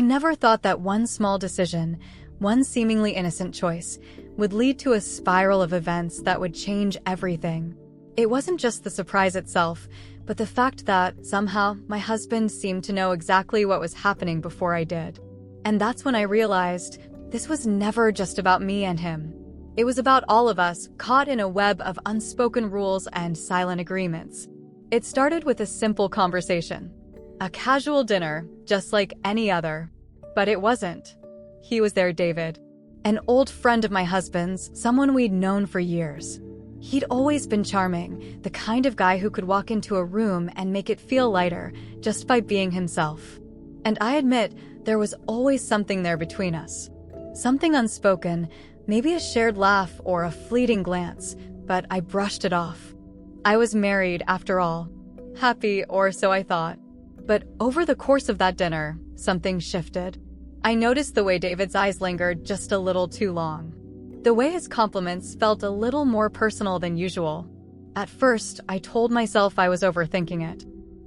I never thought that one small decision, one seemingly innocent choice, would lead to a spiral of events that would change everything. It wasn't just the surprise itself, but the fact that, somehow, my husband seemed to know exactly what was happening before I did. And that's when I realized this was never just about me and him. It was about all of us, caught in a web of unspoken rules and silent agreements. It started with a simple conversation. A casual dinner, just like any other. But it wasn't. He was there, David. An old friend of my husband's, someone we'd known for years. He'd always been charming, the kind of guy who could walk into a room and make it feel lighter, just by being himself. And I admit, there was always something there between us. Something unspoken, maybe a shared laugh or a fleeting glance, but I brushed it off. I was married, after all. Happy, or so I thought. But over the course of that dinner, something shifted. I noticed the way David's eyes lingered just a little too long. The way his compliments felt a little more personal than usual. At first, I told myself I was overthinking it.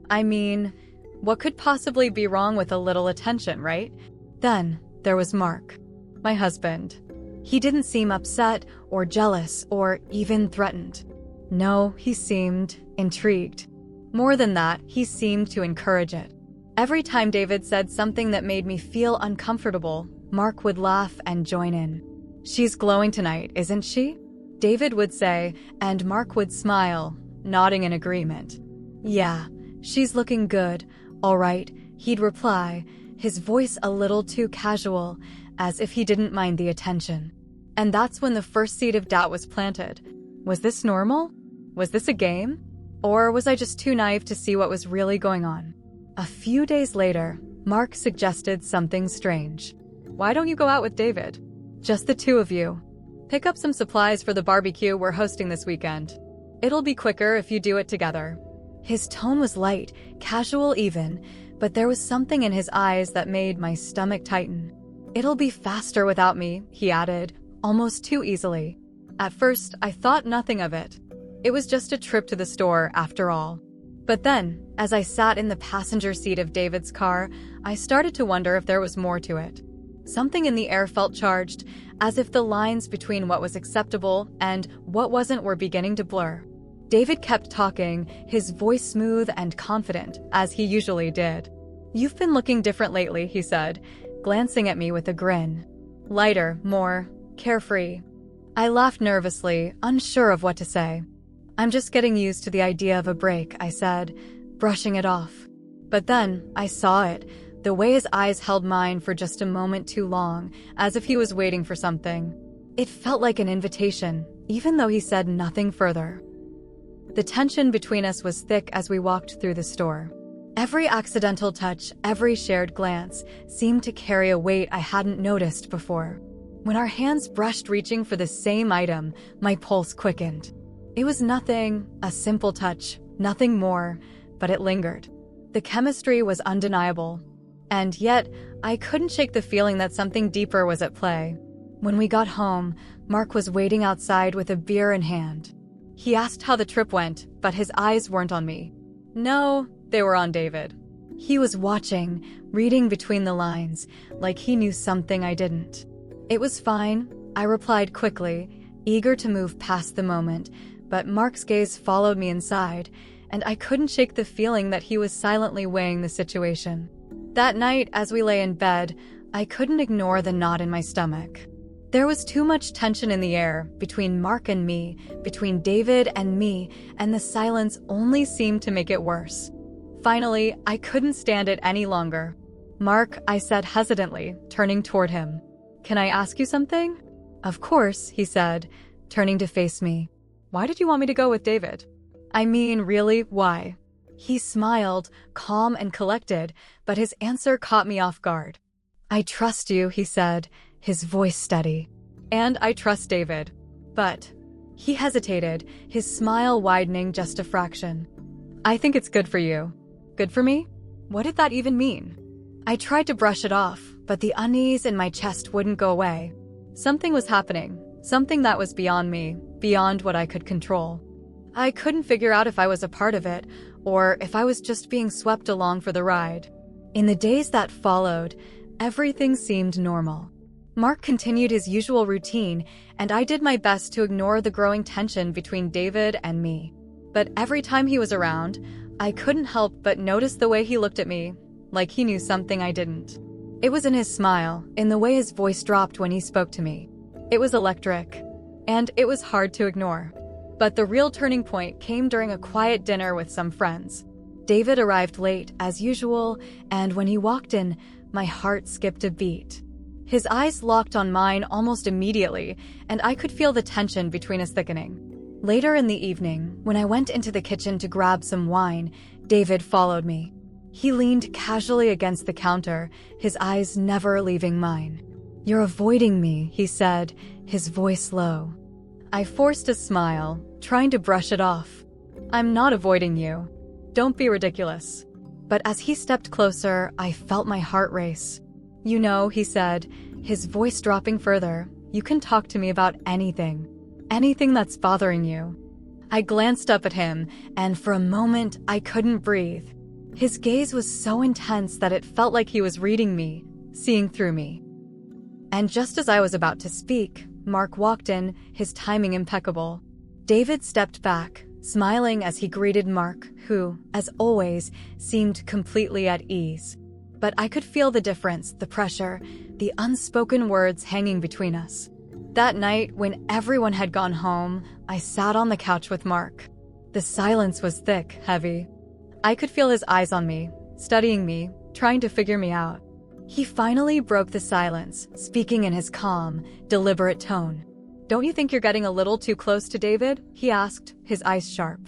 I mean, what could possibly be wrong with a little attention, right? Then, there was Mark, my husband. He didn't seem upset or jealous or even threatened. No, he seemed intrigued. More than that, he seemed to encourage it. Every time David said something that made me feel uncomfortable, Mark would laugh and join in. "She's glowing tonight, isn't she?" David would say, and Mark would smile, nodding in agreement. "Yeah, she's looking good, all right," he'd reply, his voice a little too casual, as if he didn't mind the attention. And that's when the first seed of doubt was planted. Was this normal? Was this a game? Or was I just too naive to see what was really going on? A few days later, Mark suggested something strange. "Why don't you go out with David? Just the two of you. Pick up some supplies for the barbecue we're hosting this weekend. It'll be quicker if you do it together." His tone was light, casual even, but there was something in his eyes that made my stomach tighten. "It'll be faster without me," he added, almost too easily. At first, I thought nothing of it. It was just a trip to the store, after all. But then, as I sat in the passenger seat of David's car, I started to wonder if there was more to it. Something in the air felt charged, as if the lines between what was acceptable and what wasn't were beginning to blur. David kept talking, his voice smooth and confident, as he usually did. "You've been looking different lately," he said, glancing at me with a grin. Lighter, more carefree. I laughed nervously, unsure of what to say. "I'm just getting used to the idea of a break," I said, brushing it off. But then, I saw it, the way his eyes held mine for just a moment too long, as if he was waiting for something. It felt like an invitation, even though he said nothing further. The tension between us was thick as we walked through the store. Every accidental touch, every shared glance, seemed to carry a weight I hadn't noticed before. When our hands brushed reaching for the same item, my pulse quickened. It was nothing, a simple touch, nothing more, but it lingered. The chemistry was undeniable. And yet, I couldn't shake the feeling that something deeper was at play. When we got home, Mark was waiting outside with a beer in hand. He asked how the trip went, but his eyes weren't on me. No, they were on David. He was watching, reading between the lines, like he knew something I didn't. "It was fine," I replied quickly, eager to move past the moment, but Mark's gaze followed me inside, and I couldn't shake the feeling that he was silently weighing the situation. That night, as we lay in bed, I couldn't ignore the knot in my stomach. There was too much tension in the air, between Mark and me, between David and me, and the silence only seemed to make it worse. Finally, I couldn't stand it any longer. "Mark," I said hesitantly, turning toward him. "Can I ask you something?" "Of course," he said, turning to face me. "Why did you want me to go with David?" "I mean, really, why?" He smiled, calm and collected, but his answer caught me off guard. "I trust you," he said, his voice steady. "And I trust David. But..." He hesitated, his smile widening just a fraction. "I think it's good for you." "Good for me? What did that even mean?" I tried to brush it off, but the unease in my chest wouldn't go away. Something was happening, something that was beyond me, beyond what I could control. I couldn't figure out if I was a part of it, or if I was just being swept along for the ride. In the days that followed, Everything seemed normal. Mark continued his usual routine, and I did my best to ignore the growing tension between David and me. But every time he was around, I couldn't help but notice the way he looked at me, like he knew something I didn't. It was in his smile, in the way his voice dropped when he spoke to me. It was electric, and it was hard to ignore. But the real turning point came during a quiet dinner with some friends. David arrived late, as usual, and when he walked in, my heart skipped a beat. His eyes locked on mine almost immediately, and I could feel the tension between us thickening. Later in the evening, when I went into the kitchen to grab some wine, David followed me. He leaned casually against the counter, his eyes never leaving mine. "You're avoiding me," he said, his voice low. I forced a smile, trying to brush it off. "I'm not avoiding you. Don't be ridiculous." But as he stepped closer, I felt my heart race. "You know," he said, his voice dropping further, "you can talk to me about anything. Anything that's bothering you." I glanced up at him, and for a moment, I couldn't breathe. His gaze was so intense that it felt like he was reading me, seeing through me. And just as I was about to speak, Mark walked in, his timing impeccable. David stepped back, smiling as he greeted Mark, who, as always, seemed completely at ease. But I could feel the difference, the pressure, the unspoken words hanging between us. That night, when everyone had gone home, I sat on the couch with Mark. The silence was thick, heavy. I could feel his eyes on me, studying me, trying to figure me out. He finally broke the silence, speaking in his calm, deliberate tone. "Don't you think you're getting a little too close to David?" he asked, his eyes sharp.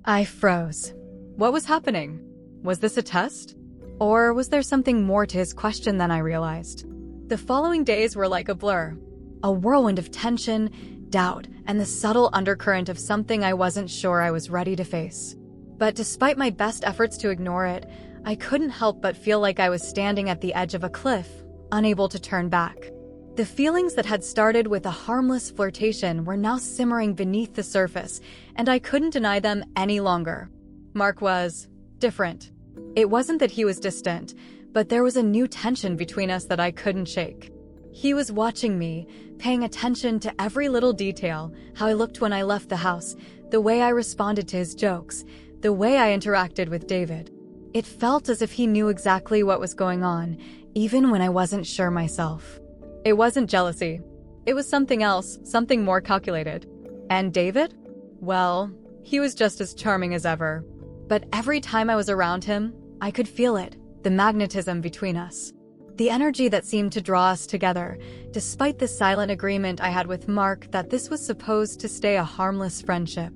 I froze. What was happening? Was this a test? Or was there something more to his question than I realized? The following days were like a blur. A whirlwind of tension, doubt, and the subtle undercurrent of something I wasn't sure I was ready to face. But despite my best efforts to ignore it, I couldn't help but feel like I was standing at the edge of a cliff, unable to turn back. The feelings that had started with a harmless flirtation were now simmering beneath the surface, and I couldn't deny them any longer. Mark was different. It wasn't that he was distant, but there was a new tension between us that I couldn't shake. He was watching me, paying attention to every little detail, how I looked when I left the house, the way I responded to his jokes, the way I interacted with David. It felt as if he knew exactly what was going on, even when I wasn't sure myself. It wasn't jealousy. It was something else, something more calculated. And David? Well, he was just as charming as ever. But every time I was around him, I could feel it, the magnetism between us. The energy that seemed to draw us together, despite the silent agreement I had with Mark that this was supposed to stay a harmless friendship.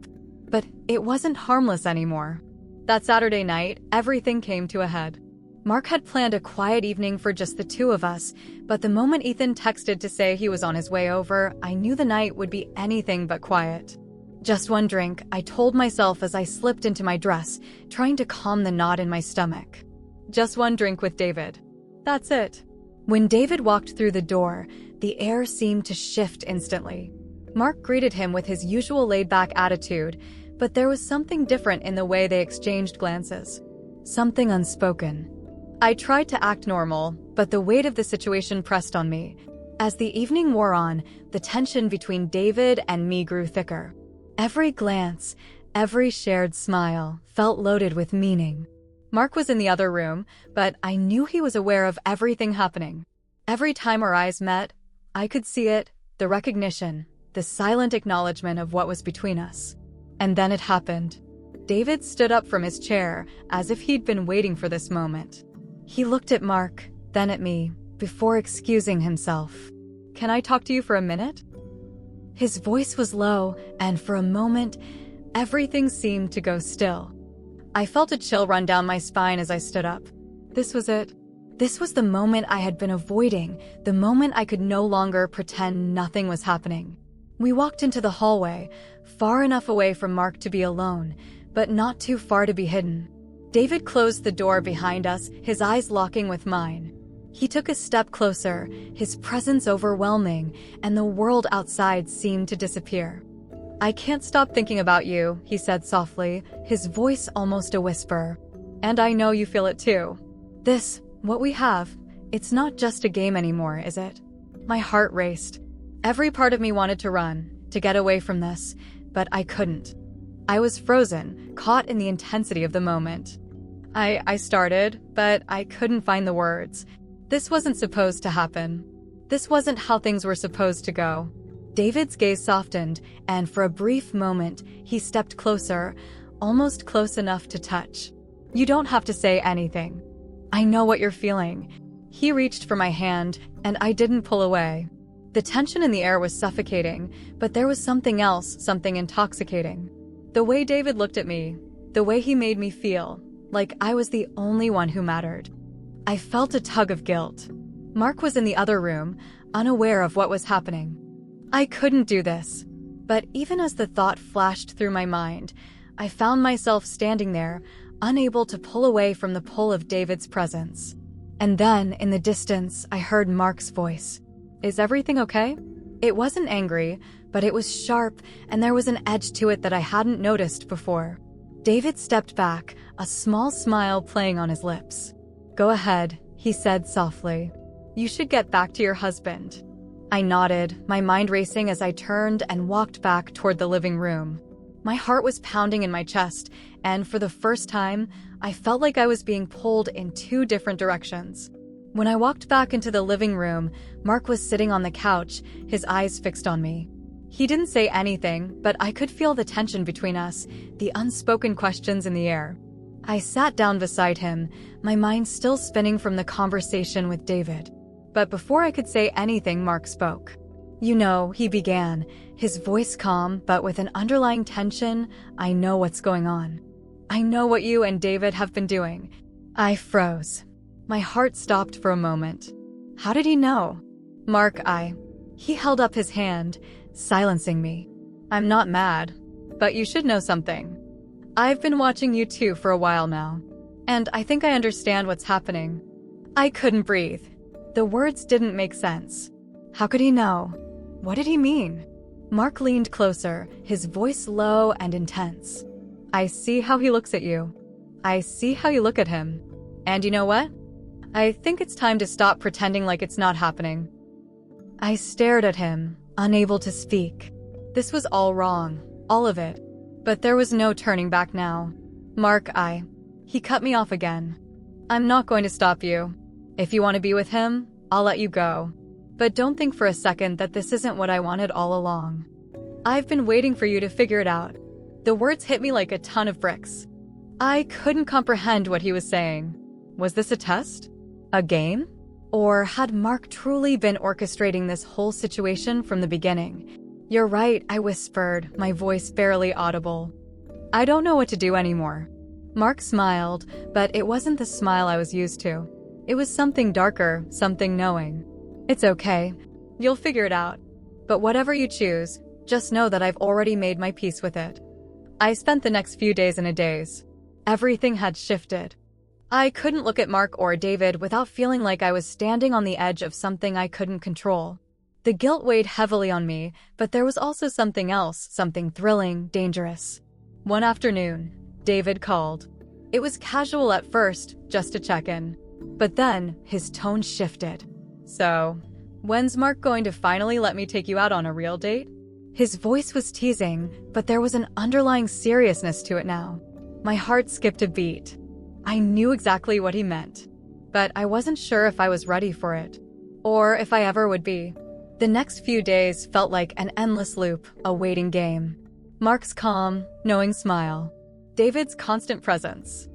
But it wasn't harmless anymore. That Saturday night, everything came to a head. Mark had planned a quiet evening for just the two of us, but the moment Ethan texted to say he was on his way over, I knew the night would be anything but quiet. "Just one drink," I told myself as I slipped into my dress, trying to calm the knot in my stomach. Just one drink with David. That's it. When David walked through the door, the air seemed to shift instantly. Mark greeted him with his usual laid-back attitude, but there was something different in the way they exchanged glances. Something unspoken. I tried to act normal, but the weight of the situation pressed on me. As the evening wore on, the tension between David and me grew thicker. Every glance, every shared smile, felt loaded with meaning. Mark was in the other room, but I knew he was aware of everything happening. Every time our eyes met, I could see it, the recognition, the silent acknowledgement of what was between us. And then it happened. David stood up from his chair, as if he'd been waiting for this moment. He looked at Mark, then at me, before excusing himself. "Can I talk to you for a minute?" His voice was low, and for a moment, everything seemed to go still. I felt a chill run down my spine as I stood up. This was it. This was the moment I had been avoiding, the moment I could no longer pretend nothing was happening. We walked into the hallway, far enough away from Mark to be alone, but not too far to be hidden. David closed the door behind us, his eyes locking with mine. He took a step closer, his presence overwhelming, and the world outside seemed to disappear. "I can't stop thinking about you," he said softly, his voice almost a whisper. "And I know you feel it too. What we have, It's not just a game anymore, is it? My heart raced. Every part of me wanted to run, to get away from this, but I couldn't. I was frozen, caught in the intensity of the moment. I started, but I couldn't find the words. This wasn't supposed to happen. This wasn't how things were supposed to go. David's gaze softened, and for a brief moment, he stepped closer, almost close enough to touch. You don't have to say anything. I know what you're feeling. He reached for my hand, and I didn't pull away. The tension in the air was suffocating, but there was something else, something intoxicating. The way David looked at me, the way he made me feel, like I was the only one who mattered. I felt a tug of guilt. Mark was in the other room, unaware of what was happening. I couldn't do this. But even as the thought flashed through my mind, I found myself standing there, unable to pull away from the pull of David's presence. And then, in the distance, I heard Mark's voice. Is everything okay? It wasn't angry, but it was sharp, and there was an edge to it that I hadn't noticed before. David stepped back, a small smile playing on his lips. Go ahead, he said softly. You should get back to your husband. I nodded, my mind racing as I turned and walked back toward the living room. My heart was pounding in my chest, and for the first time, I felt like I was being pulled in two different directions. When I walked back into the living room, Mark was sitting on the couch, his eyes fixed on me. He didn't say anything, but I could feel the tension between us, the unspoken questions in the air. I sat down beside him, my mind still spinning from the conversation with David. But before I could say anything, Mark spoke. You know, he began, his voice calm, but with an underlying tension. I know what's going on. I know what you and David have been doing. I froze. My heart stopped for a moment. How did he know? Mark, He held up his hand, silencing me. I'm not mad, but you should know something. I've been watching you two for a while now, and I think I understand what's happening. I couldn't breathe. The words didn't make sense. How could he know? What did he mean? Mark leaned closer, his voice low and intense. I see how he looks at you. I see how you look at him. And you know what? I think it's time to stop pretending like it's not happening. I stared at him, unable to speak. This was all wrong, all of it. But there was no turning back now. Mark, He cut me off again. I'm not going to stop you. If you want to be with him, I'll let you go. But don't think for a second that this isn't what I wanted all along. I've been waiting for you to figure it out. The words hit me like a ton of bricks. I couldn't comprehend what he was saying. Was this a test? A game? Or had Mark truly been orchestrating this whole situation from the beginning? You're right, I whispered, my voice barely audible. I don't know what to do anymore. Mark smiled, but it wasn't the smile I was used to. It was something darker, something knowing. It's okay. You'll figure it out. But whatever you choose, just know that I've already made my peace with it. I spent the next few days in a daze. Everything had shifted. I couldn't look at Mark or David without feeling like I was standing on the edge of something I couldn't control. The guilt weighed heavily on me, but there was also something else, something thrilling, dangerous. One afternoon, David called. It was casual at first, just to check in. But then, his tone shifted. So, when's Mark going to finally let me take you out on a real date? His voice was teasing, but there was an underlying seriousness to it now. My heart skipped a beat. I knew exactly what he meant, but I wasn't sure if I was ready for it, or if I ever would be. The next few days felt like an endless loop, a waiting game. Mark's calm, knowing smile. David's constant presence.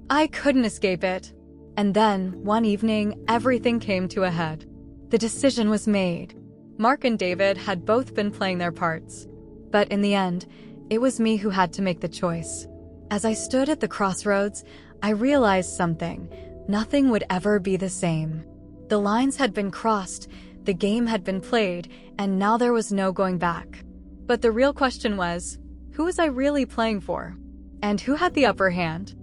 I couldn't escape it. And then, one evening, everything came to a head. The decision was made. Mark and David had both been playing their parts. But in the end, it was me who had to make the choice. As I stood at the crossroads, I realized something. Nothing would ever be the same. The lines had been crossed, the game had been played, and now there was no going back. But the real question was, who was I really playing for? And who had the upper hand?